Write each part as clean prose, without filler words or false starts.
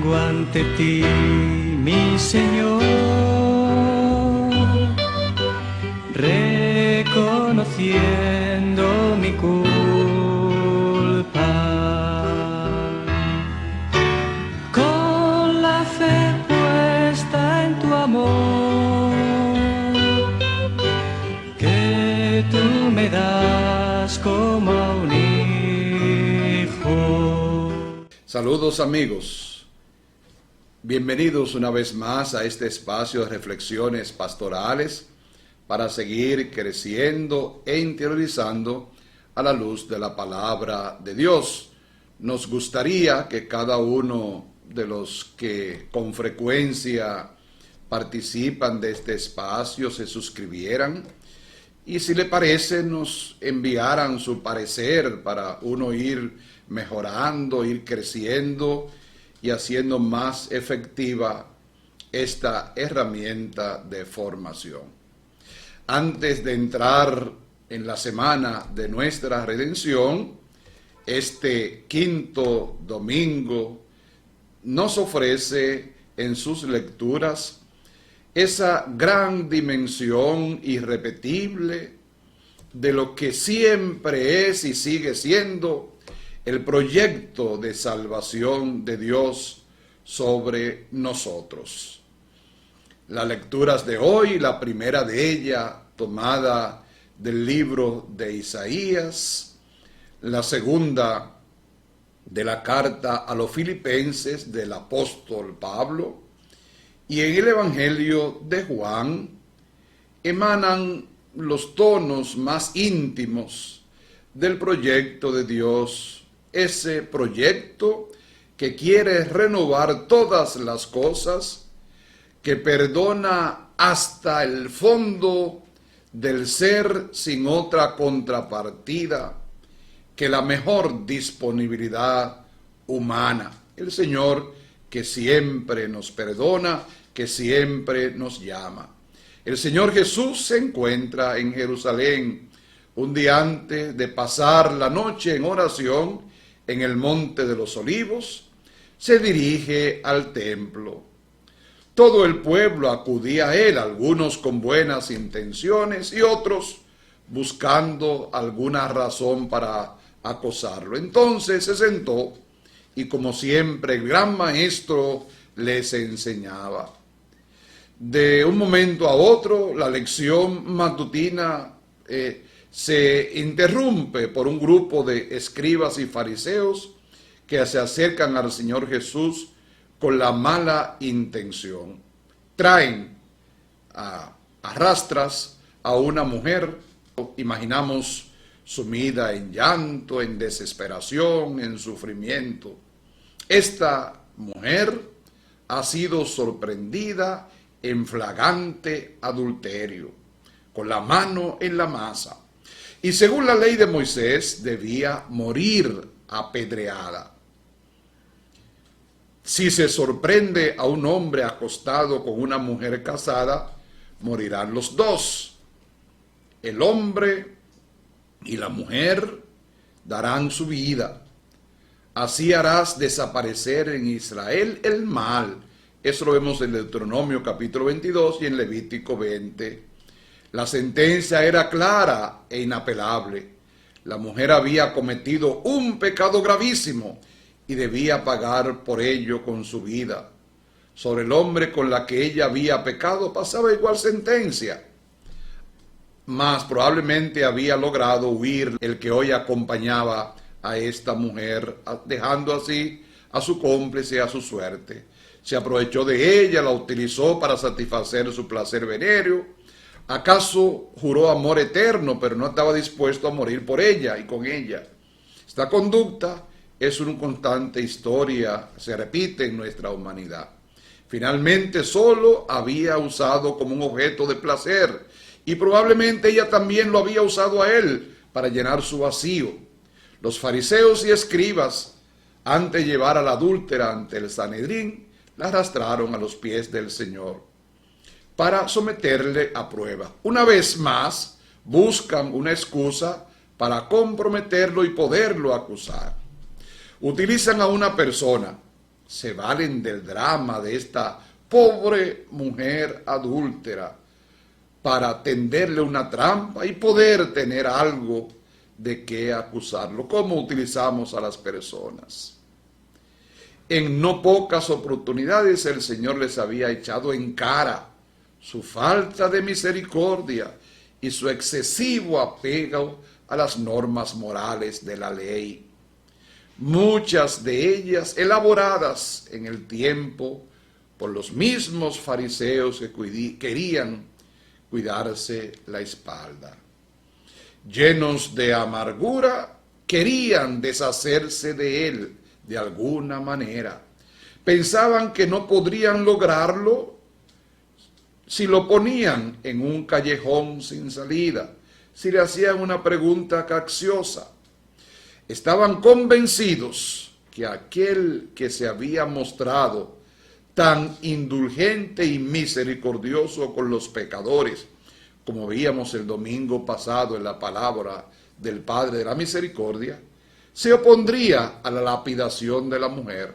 vengo ante ti, mi Señor, reconociendo mi culpa, con la fe puesta en tu amor, que tú me das como a un hijo. Saludos amigos, bienvenidos una vez más a este espacio de reflexiones pastorales para seguir creciendo e interiorizando a la luz de la palabra de Dios. Nos gustaría que cada uno de los que con frecuencia participan de este espacio se suscribieran y, si le parece, nos enviaran su parecer para uno ir mejorando, ir creciendo y haciendo más efectiva esta herramienta de formación. Antes de entrar en la semana de nuestra redención, este quinto domingo nos ofrece en sus lecturas esa gran dimensión irrepetible de lo que siempre es y sigue siendo el proyecto de salvación de Dios sobre nosotros. Las lecturas de hoy, la primera de ellas tomada del libro de Isaías, la segunda de la carta a los Filipenses del apóstol Pablo, y en el Evangelio de Juan emanan los tonos más íntimos del proyecto de Dios, ese proyecto que quiere renovar todas las cosas, que perdona hasta el fondo del ser sin otra contrapartida que la mejor disponibilidad humana. El Señor que siempre nos perdona, que siempre nos llama. El Señor Jesús se encuentra en Jerusalén un día antes de pasar la noche en oración en el Monte de los Olivos. Se dirige al templo. Todo el pueblo acudía a él, algunos con buenas intenciones y otros buscando alguna razón para acosarlo. Entonces se sentó y, como siempre, el gran maestro les enseñaba. De un momento a otro, la lección matutina se interrumpe por un grupo de escribas y fariseos que se acercan al Señor Jesús con la mala intención. Traen arrastras a una mujer, imaginamos sumida en llanto, en desesperación, en sufrimiento. Esta mujer ha sido sorprendida en flagrante adulterio, con la mano en la masa, y según la ley de Moisés debía morir apedreada. Si se sorprende a un hombre acostado con una mujer casada, morirán los dos. El hombre y la mujer darán su vida. Así harás desaparecer en Israel el mal. Eso lo vemos en Deuteronomio capítulo 22 y en Levítico 20. La sentencia era clara e inapelable. La mujer había cometido un pecado gravísimo y debía pagar por ello con su vida. Sobre el hombre con la que ella había pecado pasaba igual sentencia, mas probablemente había logrado huir el que hoy acompañaba a esta mujer, dejando así a su cómplice a su suerte. Se aprovechó de ella, la utilizó para satisfacer su placer venéreo. ¿Acaso juró amor eterno, pero no estaba dispuesto a morir por ella y con ella? Esta conducta es una constante historia, se repite en nuestra humanidad. Finalmente solo había usado como un objeto de placer, y probablemente ella también lo había usado a él para llenar su vacío. Los fariseos y escribas, antes de llevar a la adúltera ante el Sanedrín, la arrastraron a los pies del Señor para someterle a prueba. Una vez más, buscan una excusa para comprometerlo y poderlo acusar. Utilizan a una persona se valen del drama de esta pobre mujer adúltera para tenderle una trampa y poder tener algo de qué acusarlo. ¿Cómo utilizamos a las personas? En no pocas oportunidades el Señor les había echado en cara su falta de misericordia y su excesivo apego a las normas morales de la ley. Muchas de ellas elaboradas en el tiempo por los mismos fariseos que querían cuidarse la espalda. Llenos de amargura, querían deshacerse de él de alguna manera. Pensaban que no podrían lograrlo si lo ponían en un callejón sin salida, si le hacían una pregunta capciosa. Estaban convencidos que aquel que se había mostrado tan indulgente y misericordioso con los pecadores, como veíamos el domingo pasado en la palabra del Padre de la Misericordia, se opondría a la lapidación de la mujer,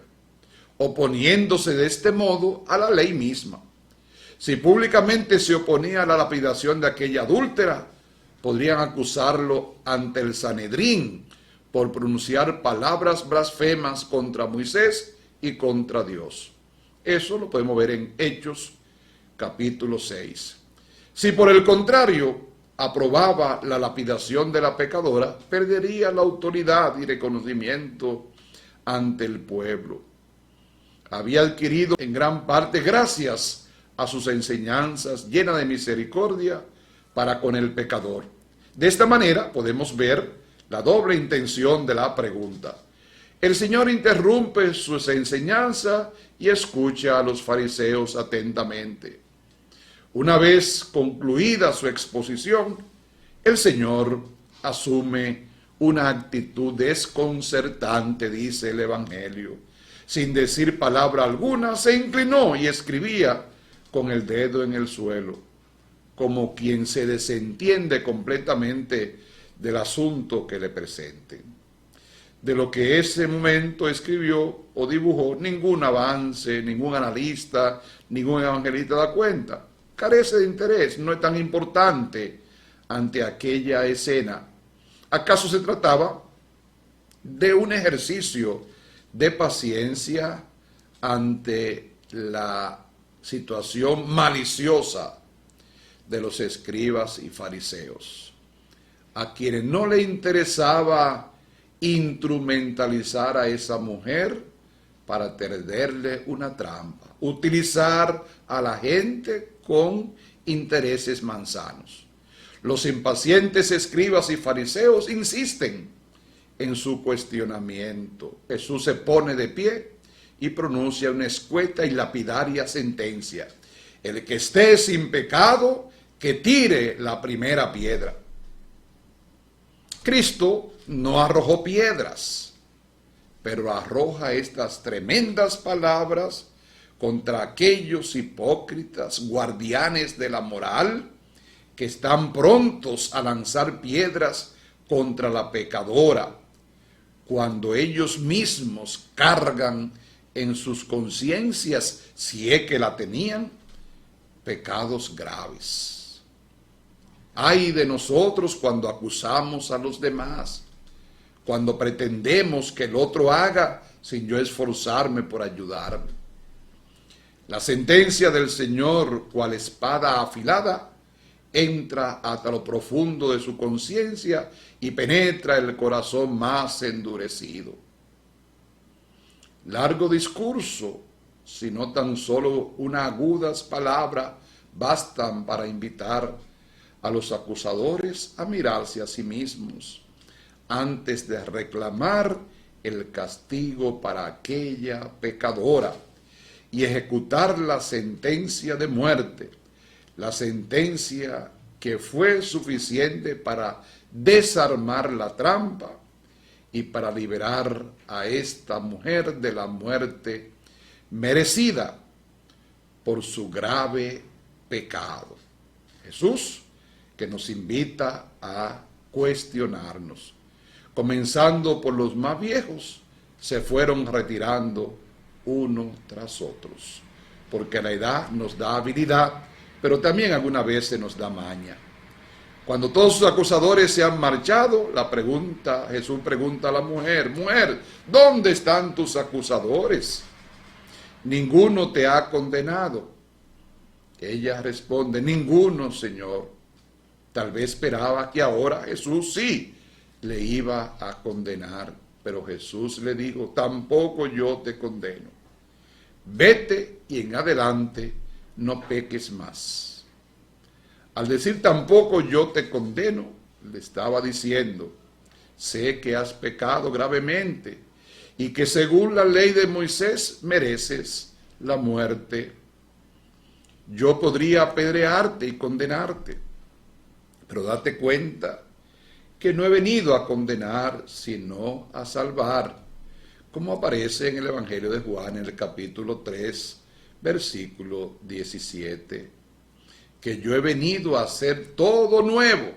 oponiéndose de este modo a la ley misma. Si públicamente se oponía a la lapidación de aquella adúltera, podrían acusarlo ante el Sanedrín por pronunciar palabras blasfemas contra Moisés y contra Dios. Eso lo podemos ver en Hechos capítulo 6. Si por el contrario aprobaba la lapidación de la pecadora, perdería la autoridad y reconocimiento ante el pueblo. Había adquirido en gran parte gracias a sus enseñanzas llenas de misericordia para con el pecador. De esta manera podemos ver la doble intención de la pregunta. El Señor interrumpe sus enseñanzas y escucha a los fariseos atentamente. Una vez concluida su exposición, el Señor asume una actitud desconcertante, dice el Evangelio. Sin decir palabra alguna, se inclinó y escribía con el dedo en el suelo, como quien se desentiende completamente del asunto que le presenten. De lo que ese momento escribió o dibujó, ningún avance, ningún analista, ningún evangelista da cuenta. Carece de interés, no es tan importante ante aquella escena. ¿Acaso se trataba de un ejercicio de paciencia ante la situación maliciosa de los escribas y fariseos, a quienes no le interesaba instrumentalizar a esa mujer para tenderle una trampa, utilizar a la gente con intereses manzanos? Los impacientes escribas y fariseos insisten en su cuestionamiento. Jesús se pone de pie y pronuncia una escueta y lapidaria sentencia: el que esté sin pecado, que tire la primera piedra. Cristo no arrojó piedras, pero arroja estas tremendas palabras contra aquellos hipócritas, guardianes de la moral, que están prontos a lanzar piedras contra la pecadora, cuando ellos mismos cargan en sus conciencias, si es que la tenían, pecados graves. Ay de nosotros cuando acusamos a los demás, cuando pretendemos que el otro haga sin yo esforzarme por ayudarme. La sentencia del Señor, cual espada afilada, entra hasta lo profundo de su conciencia y penetra el corazón más endurecido. Largo discurso, sino tan solo unas agudas palabras bastan para invitar a los acusadores a mirarse a sí mismos antes de reclamar el castigo para aquella pecadora y ejecutar la sentencia de muerte, la sentencia que fue suficiente para desarmar la trampa y para liberar a esta mujer de la muerte merecida por su grave pecado. Jesús, que nos invita a cuestionarnos. Comenzando por los más viejos, se fueron retirando uno tras otros, porque la edad nos da habilidad, pero también algunas veces nos da maña. Cuando todos sus acusadores se han marchado, Jesús pregunta a la mujer, mujer, ¿dónde están tus acusadores? Ninguno te ha condenado. Ella responde, ninguno, Señor. Tal vez esperaba que ahora Jesús sí le iba a condenar, pero Jesús le dijo, tampoco yo te condeno. Vete y en adelante no peques más. Al decir tampoco yo te condeno, le estaba diciendo, sé que has pecado gravemente y que según la ley de Moisés mereces la muerte. Yo podría apedrearte y condenarte, pero date cuenta que no he venido a condenar, sino a salvar, como aparece en el Evangelio de Juan, en el capítulo 3, versículo 17, que yo he venido a hacer todo nuevo,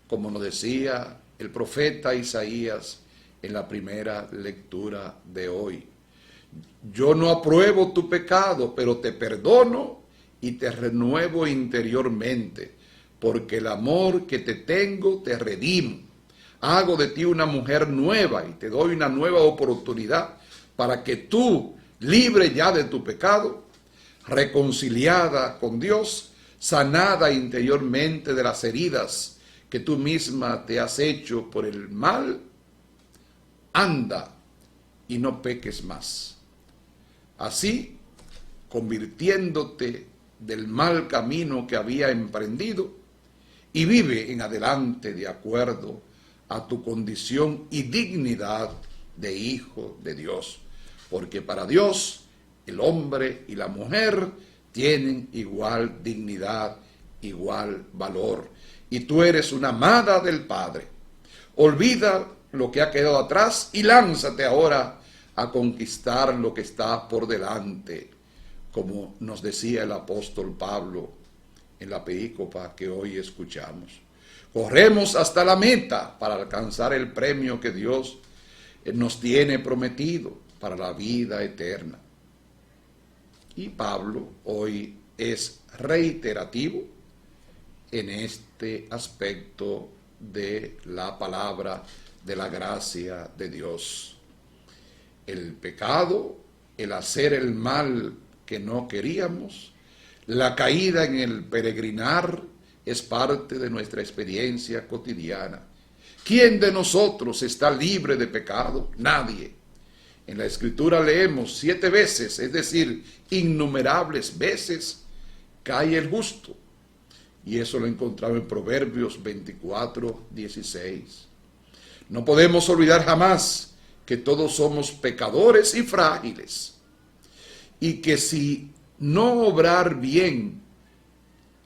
como nos decía el profeta Isaías en la primera lectura de hoy. Yo no apruebo tu pecado, pero te perdono y te renuevo interiormente, porque el amor que te tengo te redimo. Hago de ti una mujer nueva y te doy una nueva oportunidad para que tú, libre ya de tu pecado, reconciliada con Dios, sanada interiormente de las heridas que tú misma te has hecho por el mal, anda y no peques más. Así, convirtiéndote del mal camino que había emprendido, y vive en adelante de acuerdo a tu condición y dignidad de hijo de Dios, porque para Dios el hombre y la mujer tienen igual dignidad, igual valor, y tú eres una amada del Padre. Olvida lo que ha quedado atrás y lánzate ahora a conquistar lo que está por delante, como nos decía el apóstol Pablo en la perícopa que hoy escuchamos. Corremos hasta la meta para alcanzar el premio que Dios nos tiene prometido para la vida eterna. Y Pablo hoy es reiterativo en este aspecto de la palabra de la gracia de Dios. El pecado, el hacer el mal que no queríamos, la caída en el peregrinar es parte de nuestra experiencia cotidiana. ¿Quién de nosotros está libre de pecado? Nadie. En la Escritura leemos 7 veces, es decir, innumerables veces, cae el justo. Y eso lo encontramos en Proverbios 24, 16. No podemos olvidar jamás que todos somos pecadores y frágiles. Y que si no obrar bien,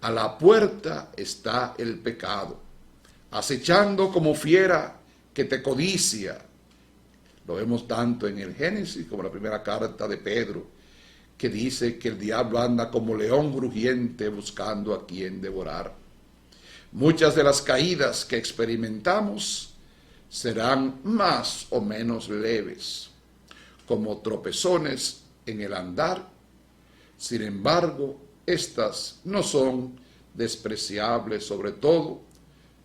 a la puerta está el pecado, acechando como fiera que te codicia. Lo vemos tanto en el Génesis como en la primera carta de Pedro, que dice que el diablo anda como león rugiente buscando a quien devorar. Muchas de las caídas que experimentamos serán más o menos leves, como tropezones en el andar. Sin embargo, estas no son despreciables, sobre todo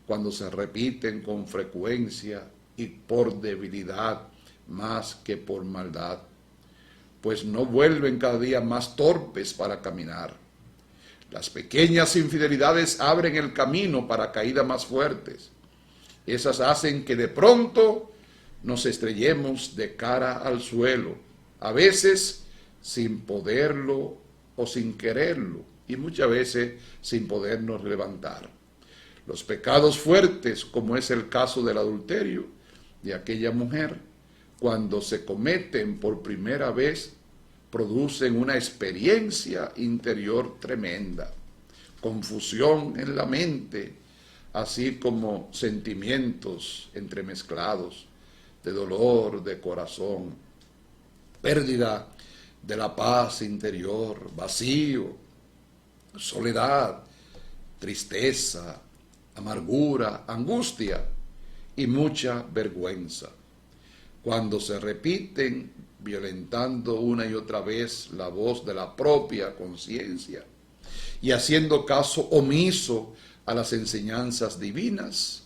cuando se repiten con frecuencia y por debilidad más que por maldad, pues no vuelven cada día más torpes para caminar. Las pequeñas infidelidades abren el camino para caídas más fuertes. Esas hacen que de pronto nos estrellemos de cara al suelo, a veces sin poderlo o sin quererlo, y muchas veces sin podernos levantar. Los pecados fuertes, como es el caso del adulterio de aquella mujer, cuando se cometen por primera vez, producen una experiencia interior tremenda, confusión en la mente, así como sentimientos entremezclados de dolor, de corazón, pérdida de la paz interior, vacío, soledad, tristeza, amargura, angustia y mucha vergüenza. Cuando se repiten violentando una y otra vez la voz de la propia conciencia y haciendo caso omiso a las enseñanzas divinas,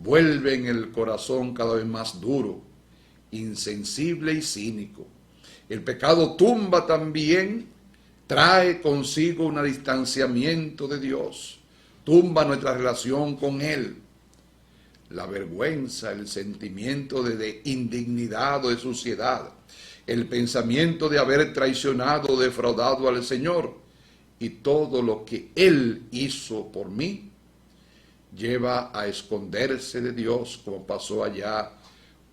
vuelven el corazón cada vez más duro, insensible y cínico. El pecado tumba también, trae consigo un distanciamiento de Dios, tumba nuestra relación con Él. La vergüenza, el sentimiento de indignidad o de suciedad, el pensamiento de haber traicionado o defraudado al Señor y todo lo que Él hizo por mí, lleva a esconderse de Dios como pasó allá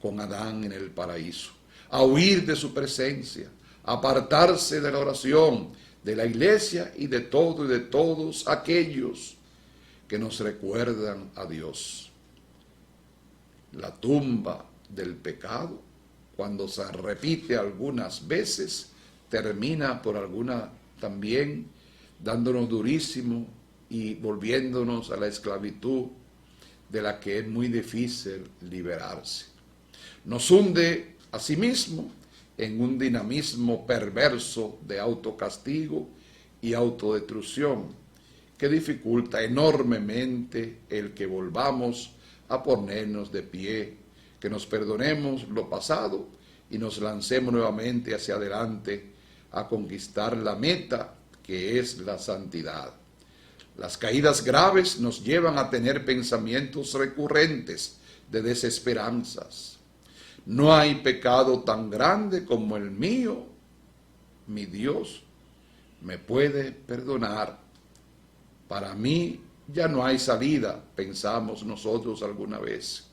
con Adán en el paraíso, a huir de su presencia, a apartarse de la oración, de la iglesia y de todo y de todos aquellos que nos recuerdan a Dios. La tumba del pecado, cuando se repite algunas veces, termina por alguna también dándonos durísimo y volviéndonos a la esclavitud de la que es muy difícil liberarse. Nos hunde asimismo en un dinamismo perverso de autocastigo y autodestrucción que dificulta enormemente el que volvamos a ponernos de pie, que nos perdonemos lo pasado y nos lancemos nuevamente hacia adelante a conquistar la meta que es la santidad. Las caídas graves nos llevan a tener pensamientos recurrentes de desesperanzas. No hay pecado tan grande como el mío. Mi Dios me puede perdonar. Para mí ya no hay salida, pensamos nosotros alguna vez.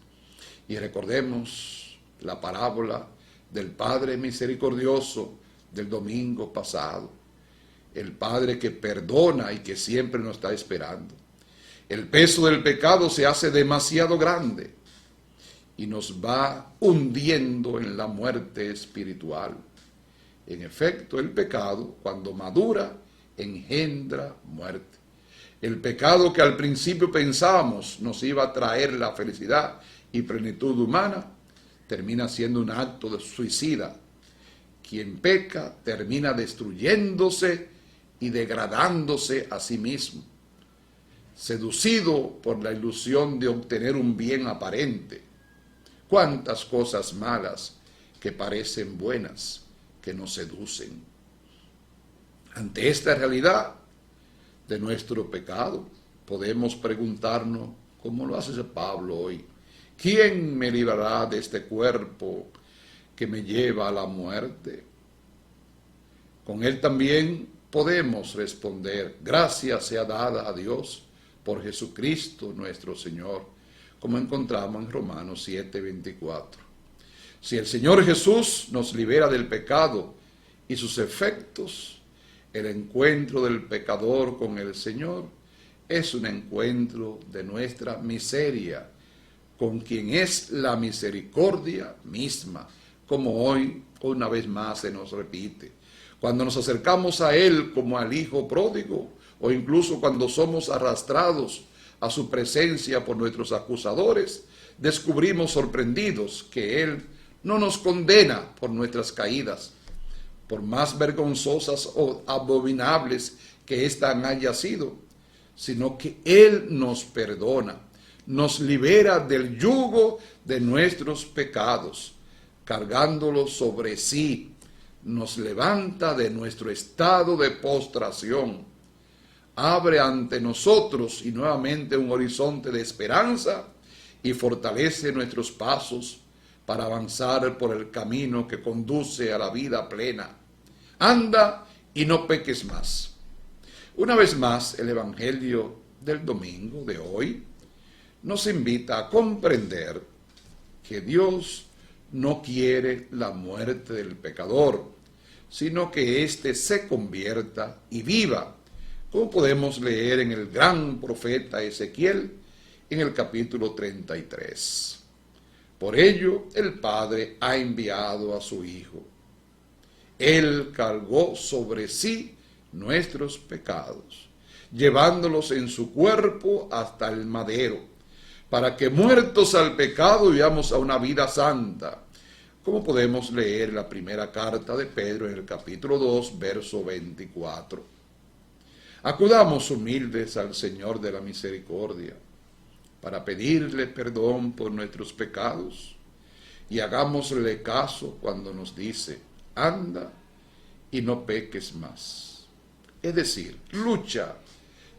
Y recordemos la parábola del Padre misericordioso del domingo pasado. El Padre que perdona y que siempre nos está esperando. El peso del pecado se hace demasiado grande y nos va hundiendo en la muerte espiritual. En efecto, el pecado, cuando madura, engendra muerte. El pecado que al principio pensábamos nos iba a traer la felicidad y plenitud humana, termina siendo un acto de suicida. Quien peca termina destruyéndose y degradándose a sí mismo, seducido por la ilusión de obtener un bien aparente. Cuántas cosas malas que parecen buenas, que nos seducen. Ante esta realidad de nuestro pecado, podemos preguntarnos, como lo hace Pablo hoy, ¿quién me librará de este cuerpo que me lleva a la muerte? Con él también podemos responder, gracia sea dada a Dios por Jesucristo nuestro Señor, como encontramos en Romanos 7:24. Si el Señor Jesús nos libera del pecado y sus efectos, el encuentro del pecador con el Señor es un encuentro de nuestra miseria, con quien es la misericordia misma, como hoy una vez más se nos repite. Cuando nos acercamos a Él como al Hijo pródigo, o incluso cuando somos arrastrados a su presencia por nuestros acusadores, descubrimos sorprendidos que Él no nos condena por nuestras caídas, por más vergonzosas o abominables que éstas haya sido, sino que Él nos perdona, nos libera del yugo de nuestros pecados, cargándolos sobre sí, nos levanta de nuestro estado de postración, abre ante nosotros y nuevamente un horizonte de esperanza y fortalece nuestros pasos para avanzar por el camino que conduce a la vida plena. Anda y no peques más. Una vez más, el Evangelio del domingo de hoy nos invita a comprender que Dios no quiere la muerte del pecador, sino que éste se convierta y viva, como podemos leer en el gran profeta Ezequiel en el capítulo 33. Por ello, el Padre ha enviado a su Hijo. Él cargó sobre sí nuestros pecados, llevándolos en su cuerpo hasta el madero, para que muertos al pecado vivamos a una vida santa, como podemos leer en la primera carta de Pedro en el capítulo 2, verso 24. Acudamos humildes al Señor de la misericordia para pedirle perdón por nuestros pecados y hagámosle caso cuando nos dice: anda y no peques más. Es decir, lucha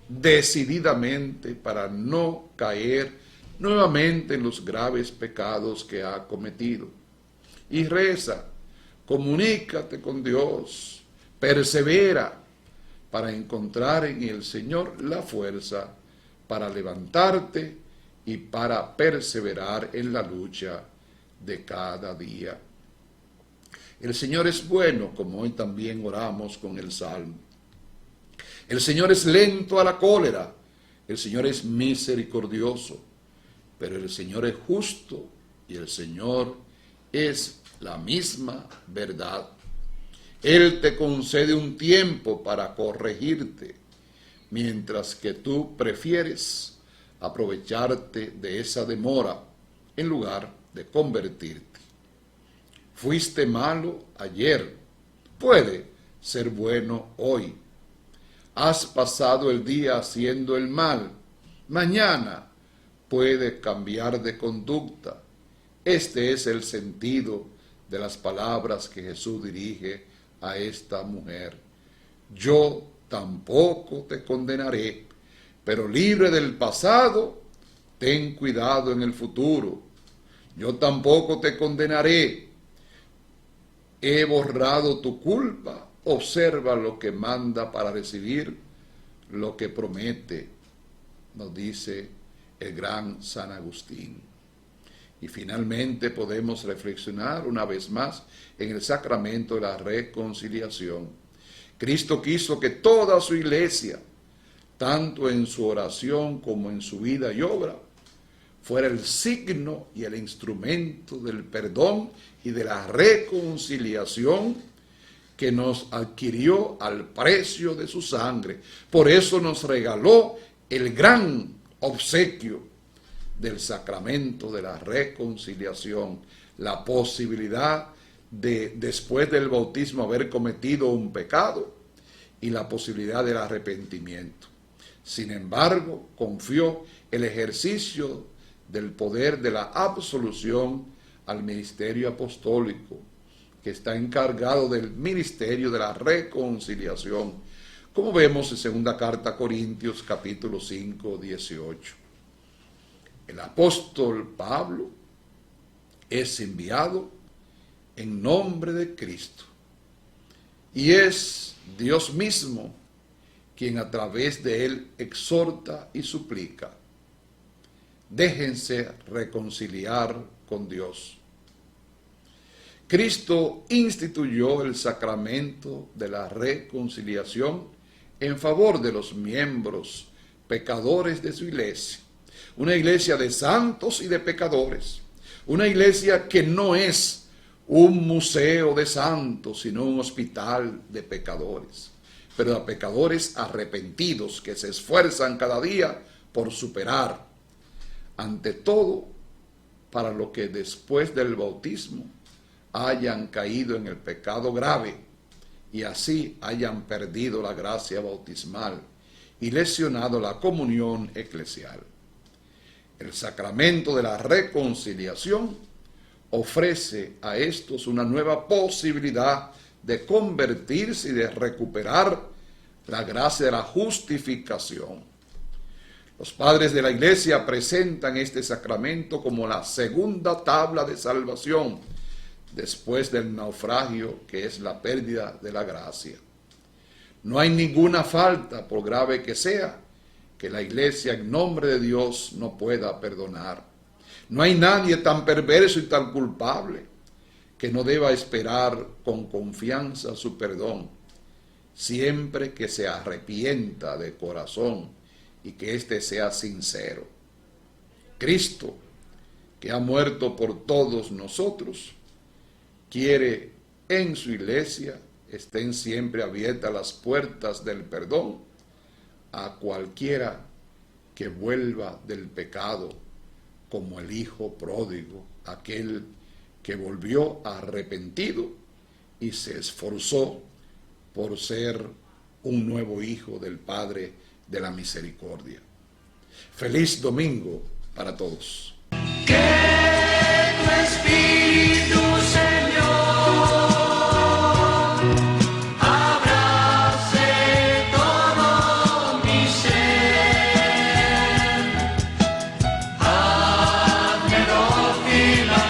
decididamente para no caer nuevamente en los graves pecados que ha cometido. Y reza, comunícate con Dios, persevera para encontrar en el Señor la fuerza para levantarte y para perseverar en la lucha de cada día. El Señor es bueno, como hoy también oramos con el Salmo. El Señor es lento a la cólera, el Señor es misericordioso, pero el Señor es justo y el Señor es la misma verdad. Él te concede un tiempo para corregirte, mientras que tú prefieres aprovecharte de esa demora en lugar de convertirte. Fuiste malo ayer, puede ser bueno hoy. Has pasado el día haciendo el mal, mañana puede cambiar de conducta. Este es el sentido de las palabras que Jesús dirige a esta mujer. Yo tampoco te condenaré, pero libre del pasado, ten cuidado en el futuro. Yo tampoco te condenaré. He borrado tu culpa. Observa lo que manda para recibir lo que promete, nos dice el gran San Agustín. Y finalmente podemos reflexionar una vez más en el sacramento de la reconciliación. Cristo quiso que toda su iglesia, tanto en su oración como en su vida y obra, fuera el signo y el instrumento del perdón y de la reconciliación que nos adquirió al precio de su sangre. Por eso nos regaló el gran obsequio del sacramento de la reconciliación, la posibilidad de, después del bautismo, haber cometido un pecado y la posibilidad del arrepentimiento. Sin embargo, confió el ejercicio del poder de la absolución al ministerio apostólico, que está encargado del ministerio de la reconciliación, como vemos en segunda carta a Corintios capítulo 5, 18. El apóstol Pablo es enviado en nombre de Cristo y es Dios mismo quien a través de él exhorta y suplica: déjense reconciliar con Dios. Cristo instituyó el sacramento de la reconciliación en favor de los miembros pecadores de su iglesia. Una iglesia de santos y de pecadores. Una iglesia que no es un museo de santos, sino un hospital de pecadores. Pero de pecadores arrepentidos que se esfuerzan cada día por superar, ante todo, para lo que después del bautismo hayan caído en el pecado grave y así hayan perdido la gracia bautismal y lesionado la comunión eclesial. El sacramento de la reconciliación ofrece a estos una nueva posibilidad de convertirse y de recuperar la gracia de la justificación. Los padres de la Iglesia presentan este sacramento como la segunda tabla de salvación después del naufragio, que es la pérdida de la gracia. No hay ninguna falta, por grave que sea, que la Iglesia en nombre de Dios no pueda perdonar. No hay nadie tan perverso y tan culpable que no deba esperar con confianza su perdón, siempre que se arrepienta de corazón y que éste sea sincero. Cristo, que ha muerto por todos nosotros, quiere en su iglesia estén siempre abiertas las puertas del perdón a cualquiera que vuelva del pecado, como el hijo pródigo, aquel que volvió arrepentido y se esforzó por ser un nuevo hijo del Padre de la Misericordia. Feliz domingo para todos. Que tu Espíritu, Señor, abrace todo mi ser. Hazme dócil